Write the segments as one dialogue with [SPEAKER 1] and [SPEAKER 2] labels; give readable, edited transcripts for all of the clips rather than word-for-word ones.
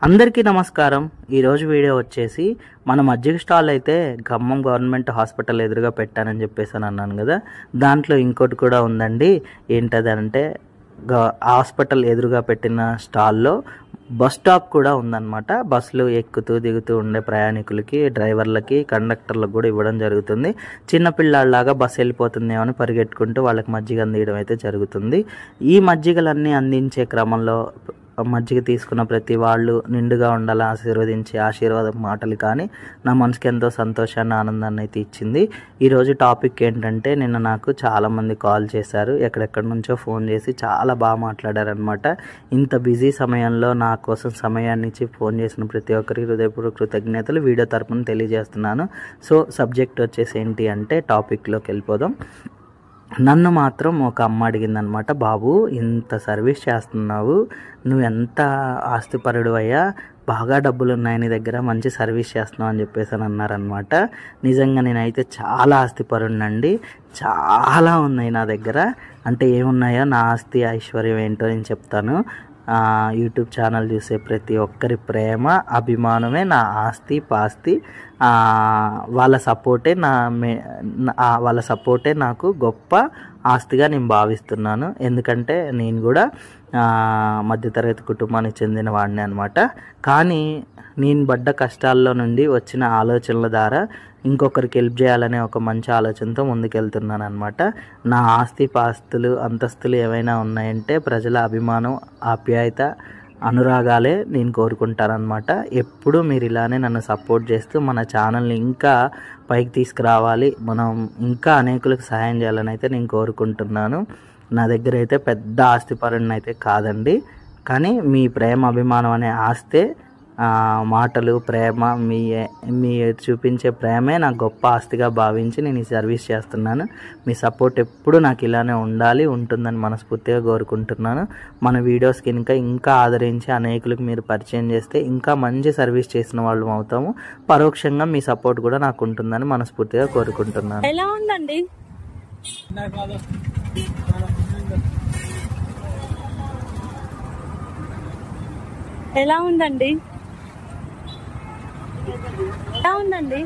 [SPEAKER 1] అందరికీ నమస్కారం। ఈ రోజు వీడియో వచ్చేసి మన మజ్జిగ స్టాల్ అయితే ఖమ్మం గవర్నమెంట్ హాస్పిటల్ ఎదురుగా పెట్టానని చెప్పేసి అన్నాను కదా, దాంట్లో ఇంకోటి కూడా ఉందండి। ఏంటదంటే హాస్పిటల్ ఎదురుగా పెట్టిన స్టాల్లో బస్ స్టాప్ కూడా ఉందన్నమాట। బస్సులు ఎక్కుతూ దిగుతూ ఉండే ప్రయాణికులకి, డ్రైవర్లకి, కండక్టర్లకు కూడా ఇవ్వడం జరుగుతుంది। చిన్న పిల్లాళ్ళలాగా బస్సు వెళ్ళిపోతుందేమో అని పరిగెట్టుకుంటూ వాళ్ళకి మజ్జిగ అందించడం అయితే జరుగుతుంది। ఈ మజ్జిగలన్నీ అందించే క్రమంలో మజ్జిగ తీసుకున్న ప్రతి వాళ్ళు నిండుగా ఉండాలని ఆశీర్వదించే ఆశీర్వాద మాటలు కానీ నా మనసుకి ఎంతో సంతోషాన్ని, ఆనందాన్ని అయితే ఇచ్చింది। ఈరోజు టాపిక్ ఏంటంటే, నిన్న నాకు చాలామంది కాల్ చేశారు, ఎక్కడెక్కడి నుంచో ఫోన్ చేసి చాలా బాగా మాట్లాడారనమాట। ఇంత బిజీ సమయంలో నా కోసం సమయాన్ని ఇచ్చి ఫోన్ చేసిన ప్రతి ఒక్కరికి హృదయపూర్వక కృతజ్ఞతలు వీడియో తరపున తెలియజేస్తున్నాను। సో సబ్జెక్ట్ వచ్చేసి ఏంటి అంటే, టాపిక్లోకి వెళ్ళిపోదాం। నన్ను మాత్రం ఒక అమ్మ అడిగిందనమాట, బాబు ఇంత సర్వీస్ చేస్తున్నావు, నువ్వు ఎంత ఆస్తిపరుడు అయ్యా, బాగా డబ్బులు ఉన్నాయి నీ దగ్గర, మంచి సర్వీస్ చేస్తున్నావు అని చెప్పేసి అని అన్నారనమాట। నిజంగా నేనైతే చాలా ఆస్తిపరుడినండి, చాలా ఉన్నాయి నా దగ్గర। అంటే ఏమున్నాయో, నా ఆస్తి ఐశ్వర్యం ఏంటో నేను చెప్తాను। యూట్యూబ్ ఛానల్ చూసే ప్రతి ఒక్కరి ప్రేమ, అభిమానమే నా ఆస్తి పాస్తి। వాళ్ళ సపోర్టే నాకు గొప్ప ఆస్తిగా నేను భావిస్తున్నాను। ఎందుకంటే నేను కూడా మధ్యతరగతి కుటుంబానికి చెందిన వాడిని అనమాట। కానీ నేను పడ్డ కష్టాల్లో నుండి వచ్చిన ఆలోచనల ద్వారా ఇంకొకరికి హెల్ప్ చేయాలనే ఒక మంచి ఆలోచనతో ముందుకెళ్తున్నాను అనమాట। నా ఆస్తి పాస్తులు, అంతస్తులు ఏమైనా ఉన్నాయంటే ప్రజల అభిమానం, ఆప్యాయత, అనురాగాలే నేను కోరుకుంటానన్నమాట। ఎప్పుడు మీరు ఇలానే నన్ను సపోర్ట్ చేస్తూ మన ఛానల్ని ఇంకా పైకి తీసుకురావాలి, మనం ఇంకా అనేకులకు సహాయం చేయాలని అయితే నేను కోరుకుంటున్నాను। నా దగ్గర అయితే పెద్ద ఆస్తిపరుని అయితే కాదండి, కానీ మీ ప్రేమ, అభిమానం అనే ఆస్తే, మాటలు, ప్రేమ, మీ చూపించే ప్రేమే నాకు గొప్ప ఆస్తిగా భావించి నేను ఈ సర్వీస్ చేస్తున్నాను। మీ సపోర్ట్ ఎప్పుడు నాకు ఇలానే ఉండాలి, ఉంటుందని మనస్ఫూర్తిగా కోరుకుంటున్నాను। మన వీడియోస్కి ఇంకా ఆదరించి అనేకులకు మీరు పరిచయం చేస్తే ఇంకా మంచి సర్వీస్ చేసిన వాళ్ళం అవుతాము। పరోక్షంగా మీ సపోర్ట్ కూడా నాకు ఉంటుందని మనస్ఫూర్తిగా కోరుకుంటున్నాను।
[SPEAKER 2] ఎలా ఉందండి? ఎలా ఉందండి? ఎలా ఉందండి?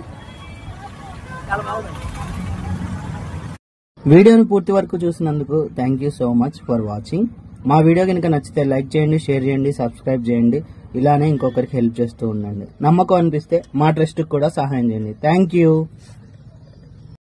[SPEAKER 1] వీడియోని పూర్తి వరకు చూసినందుకు thank you so much for watching. మా వీడియో కనుక నచ్చితే లైక్ చేయండి, షేర్ చేయండి, సబ్స్క్రైబ్ చేయండి। ఇలానే ఇంకొకరికి హెల్ప్ చేస్తూ ఉండండి। నమ్మకం అనిపిస్తే మా ట్రస్ట్కి కూడా సహాయం చేయండి। Thank you.